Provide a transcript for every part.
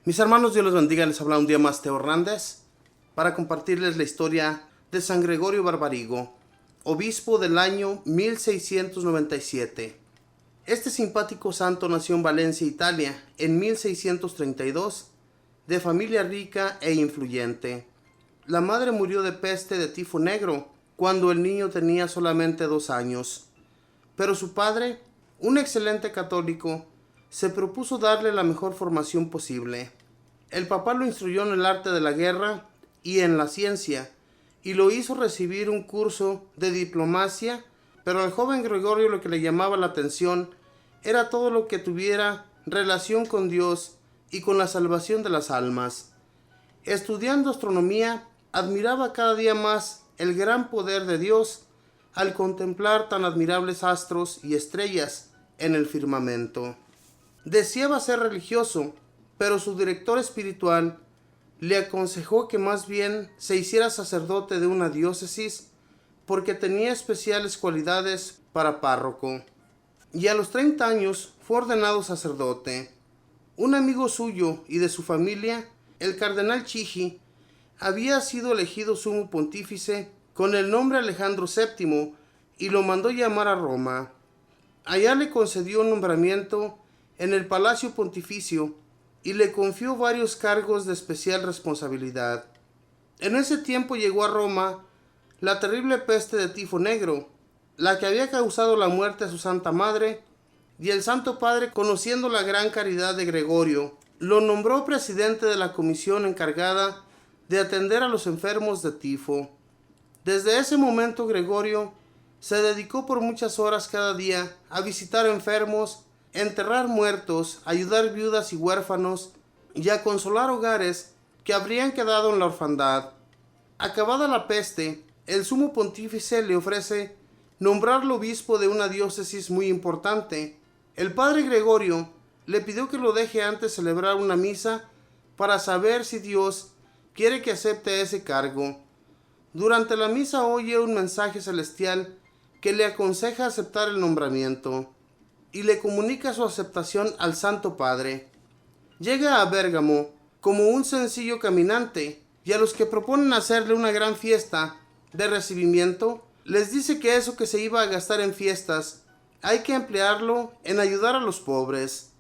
Mis hermanos, Dios los bendiga. Les habla un día más Teo Hernández para compartirles la historia de San Gregorio Barbarigo, obispo del año 1697. Este simpático santo nació en Valencia, Italia, en 1632, de familia rica e influyente. La madre murió de peste de tifo negro cuando el niño tenía solamente 2 años. Pero su padre, un excelente católico, se propuso darle la mejor formación posible. El papá lo instruyó en el arte de la guerra y en la ciencia, y lo hizo recibir un curso de diplomacia, pero al joven Gregorio lo que le llamaba la atención era todo lo que tuviera relación con Dios y con la salvación de las almas. Estudiando astronomía, admiraba cada día más el gran poder de Dios al contemplar tan admirables astros y estrellas en el firmamento. Deseaba ser religioso, pero su director espiritual le aconsejó que más bien se hiciera sacerdote de una diócesis porque tenía especiales cualidades para párroco. Y a los 30 años fue ordenado sacerdote. Un amigo suyo y de su familia, el cardenal Chigi, había sido elegido sumo pontífice con el nombre Alejandro VII y lo mandó llamar a Roma. Allá le concedió un nombramiento en el Palacio Pontificio y le confió varios cargos de especial responsabilidad. En ese tiempo llegó a Roma la terrible peste de tifo negro, la que había causado la muerte a su Santa Madre, y el Santo Padre, conociendo la gran caridad de Gregorio, lo nombró presidente de la comisión encargada de atender a los enfermos de tifo. Desde ese momento Gregorio se dedicó por muchas horas cada día a visitar enfermos, enterrar muertos, ayudar viudas y huérfanos y a consolar hogares que habrían quedado en la orfandad. Acabada la peste, el sumo pontífice le ofrece nombrarlo obispo de una diócesis muy importante. El padre Gregorio le pidió que lo deje antes celebrar una misa para saber si Dios quiere que acepte ese cargo. Durante la misa oye un mensaje celestial que le aconseja aceptar el nombramiento y le comunica su aceptación al Santo Padre. Llega a Bérgamo como un sencillo caminante y a los que proponen hacerle una gran fiesta de recibimiento les dice que eso que se iba a gastar en fiestas hay que emplearlo en ayudar a los pobres.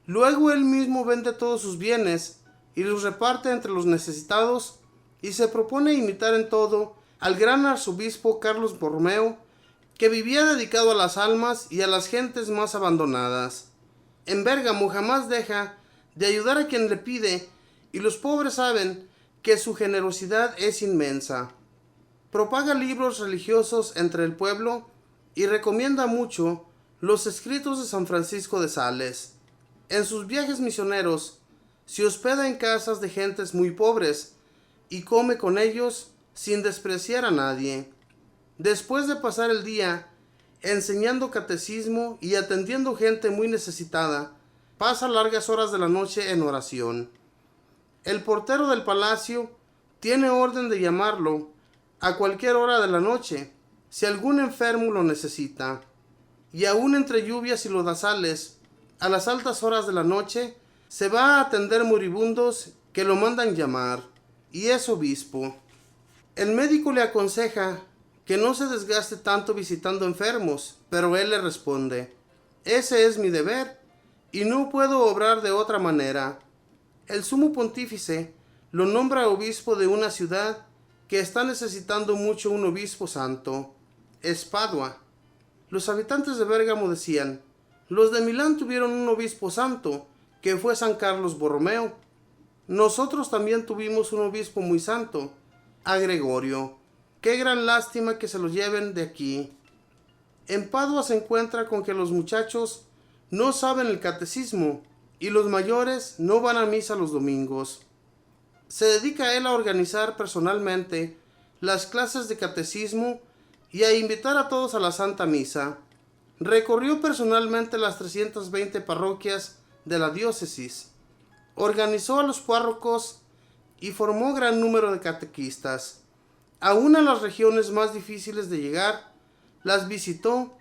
Luego él mismo vende todos sus bienes y los reparte entre los necesitados y se propone imitar en todo al gran arzobispo Carlos Borromeo, que vivía dedicado a las almas y a las gentes más abandonadas. En Bérgamo jamás deja de ayudar a quien le pide y los pobres saben que su generosidad es inmensa. Propaga libros religiosos entre el pueblo y recomienda mucho los escritos de San Francisco de Sales. En sus viajes misioneros se hospeda en casas de gentes muy pobres y come con ellos sin despreciar a nadie. Después de pasar el día enseñando catecismo y atendiendo gente muy necesitada, pasa largas horas de la noche en oración. El portero del palacio tiene orden de llamarlo a cualquier hora de la noche, si algún enfermo lo necesita. Y aún entre lluvias y lodazales, a las altas horas de la noche, se va a atender moribundos que lo mandan llamar, y es obispo. El médico le aconseja que no se desgaste tanto visitando enfermos, pero él le responde: ese es mi deber, y no puedo obrar de otra manera. El sumo pontífice lo nombra obispo de una ciudad que está necesitando mucho un obispo santo. Es Padua. Los habitantes de Bérgamo decían: los de Milán tuvieron un obispo santo, que fue San Carlos Borromeo. Nosotros también tuvimos un obispo muy santo, a Gregorio. Qué gran lástima que se lo lleven de aquí. En Padua se encuentra con que los muchachos no saben el catecismo y los mayores no van a misa los domingos. Se dedica él a organizar personalmente las clases de catecismo y a invitar a todos a la Santa Misa. Recorrió personalmente las 320 parroquias de la diócesis. Organizó a los párrocos y formó gran número de catequistas. Aún a las regiones más difíciles de llegar, las visitó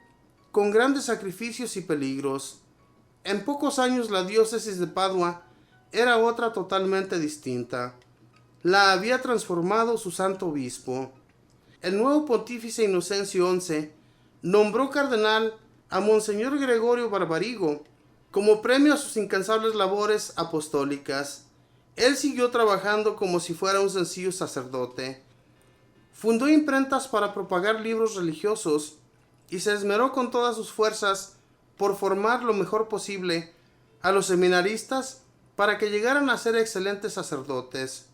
con grandes sacrificios y peligros. En pocos años la diócesis de Padua era otra totalmente distinta. La había transformado su santo obispo. El nuevo pontífice Inocencio XI nombró cardenal a Monseñor Gregorio Barbarigo como premio a sus incansables labores apostólicas. Él siguió trabajando como si fuera un sencillo sacerdote. Fundó imprentas para propagar libros religiosos y se esmeró con todas sus fuerzas por formar lo mejor posible a los seminaristas para que llegaran a ser excelentes sacerdotes.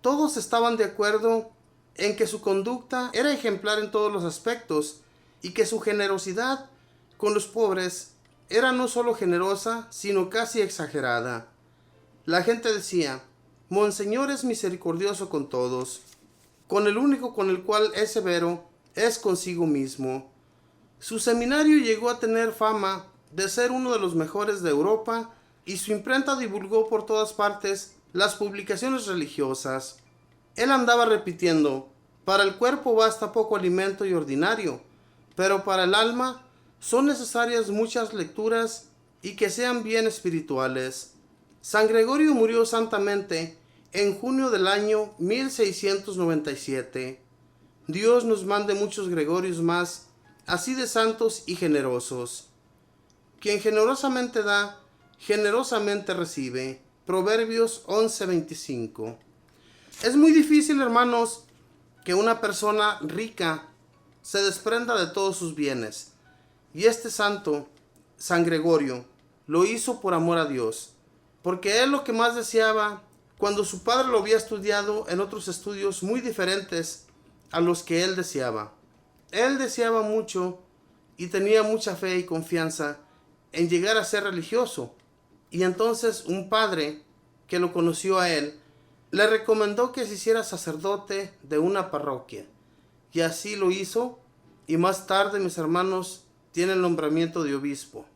Todos estaban de acuerdo en que su conducta era ejemplar en todos los aspectos y que su generosidad con los pobres era no solo generosa, sino casi exagerada. La gente decía: Monseñor es misericordioso con todos. Con el único con el cual es severo es consigo mismo. Su seminario llegó a tener fama de ser uno de los mejores de Europa y su imprenta divulgó por todas partes las publicaciones religiosas. Él andaba repitiendo: para el cuerpo basta poco alimento y ordinario, pero para el alma son necesarias muchas lecturas y que sean bien espirituales. San Gregorio murió santamente en junio del año 1697. Dios nos mande muchos Gregorios más, así de santos y generosos. Quien generosamente da, generosamente recibe. Proverbios 11:25. Es muy difícil, hermanos, que una persona rica se desprenda de todos sus bienes. Y este santo, San Gregorio, lo hizo por amor a Dios, porque él lo que más deseaba, cuando su padre lo había estudiado en otros estudios muy diferentes a los que él deseaba. Él deseaba mucho y tenía mucha fe y confianza en llegar a ser religioso. Y entonces un padre que lo conoció a él le recomendó que se hiciera sacerdote de una parroquia. Y así lo hizo, y más tarde, mis hermanos, tiene el nombramiento de obispo.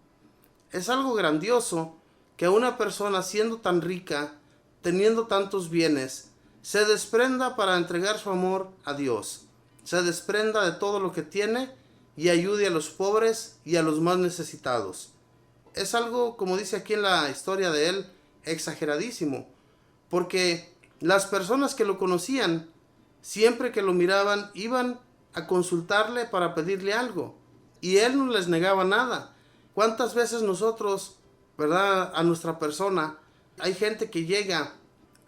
Es algo grandioso que una persona siendo tan rica, teniendo tantos bienes, se desprenda para entregar su amor a Dios, se desprenda de todo lo que tiene y ayude a los pobres y a los más necesitados. Es algo, como dice aquí en la historia de él, exageradísimo, porque las personas que lo conocían, siempre que lo miraban, iban a consultarle para pedirle algo, y él no les negaba nada. ¿Cuántas veces nosotros, verdad, a nuestra persona, hay gente que llega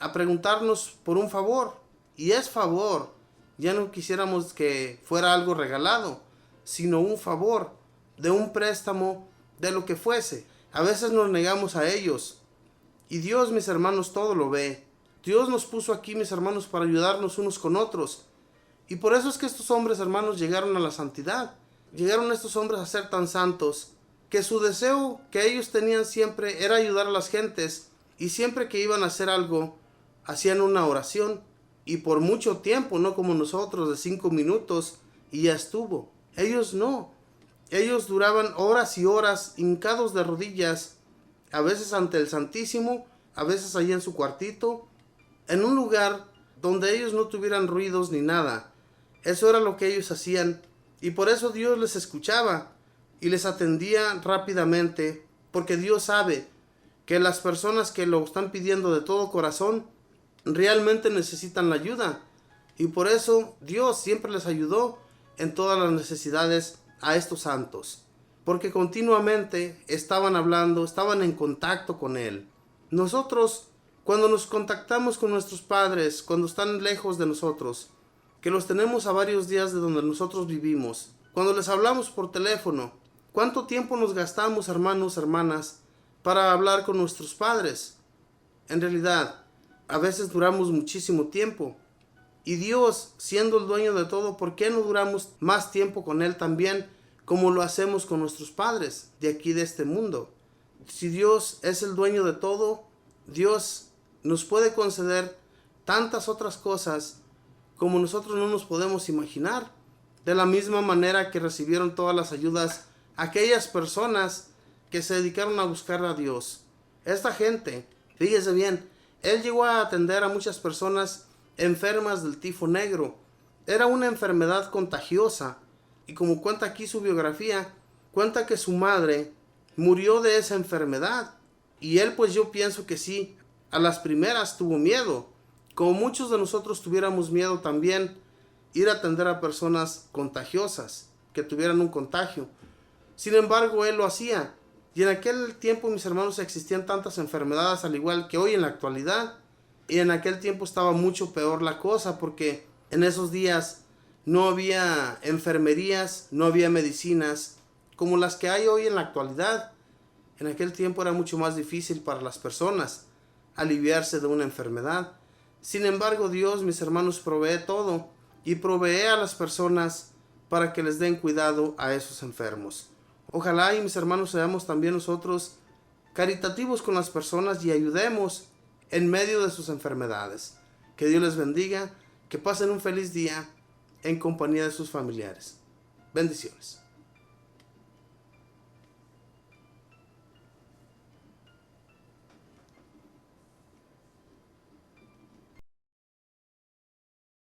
a preguntarnos por un favor, y es favor, ya no quisiéramos que fuera algo regalado, sino un favor, de un préstamo, de lo que fuese? A veces nos negamos a ellos, y Dios, mis hermanos, todo lo ve. Dios nos puso aquí, mis hermanos, para ayudarnos unos con otros, y por eso es que estos hombres, hermanos, llegaron a la santidad. Llegaron estos hombres a ser tan santos, que su deseo que ellos tenían siempre era ayudar a las gentes, y siempre que iban a hacer algo, hacían una oración, y por mucho tiempo, no como nosotros de 5 minutos y ya estuvo. Ellos no. Ellos duraban horas y horas hincados de rodillas, a veces ante el Santísimo, a veces allí en su cuartito, en un lugar donde ellos no tuvieran ruidos ni nada. Eso era lo que ellos hacían, y por eso Dios les escuchaba y les atendía rápidamente, porque Dios sabe que las personas que lo están pidiendo de todo corazón realmente necesitan la ayuda, y por eso Dios siempre les ayudó en todas las necesidades a estos santos, porque continuamente estaban hablando, estaban en contacto con Él. Nosotros, cuando nos contactamos con nuestros padres, cuando están lejos de nosotros, que los tenemos a varios días de donde nosotros vivimos, cuando les hablamos por teléfono, ¿cuánto tiempo nos gastamos, hermanos, hermanas, para hablar con nuestros padres? En realidad, a veces duramos muchísimo tiempo. Y Dios, siendo el dueño de todo, ¿por qué no duramos más tiempo con Él también, como lo hacemos con nuestros padres de aquí, de este mundo? Si Dios es el dueño de todo, Dios nos puede conceder tantas otras cosas como nosotros no nos podemos imaginar. De la misma manera que recibieron todas las ayudas aquellas personas que se dedicaron a buscar a Dios. Esta gente, fíjese bien, Él llegó a atender a muchas personas enfermas del tifo negro. Era una enfermedad contagiosa, y como cuenta aquí su biografía, cuenta que su madre murió de esa enfermedad. Y él, pues yo pienso que sí, a las primeras tuvo miedo, como muchos de nosotros tuviéramos miedo también ir a atender a personas contagiosas, que tuvieran un contagio. Sin embargo, él lo hacía. Y en aquel tiempo, mis hermanos, existían tantas enfermedades al igual que hoy en la actualidad. Y en aquel tiempo estaba mucho peor la cosa, porque en esos días no había enfermerías, no había medicinas como las que hay hoy en la actualidad. En aquel tiempo era mucho más difícil para las personas aliviarse de una enfermedad. Sin embargo, Dios, mis hermanos, provee todo y provee a las personas para que les den cuidado a esos enfermos. Ojalá y mis hermanos seamos también nosotros caritativos con las personas y ayudemos en medio de sus enfermedades. Que Dios les bendiga, que pasen un feliz día en compañía de sus familiares. Bendiciones.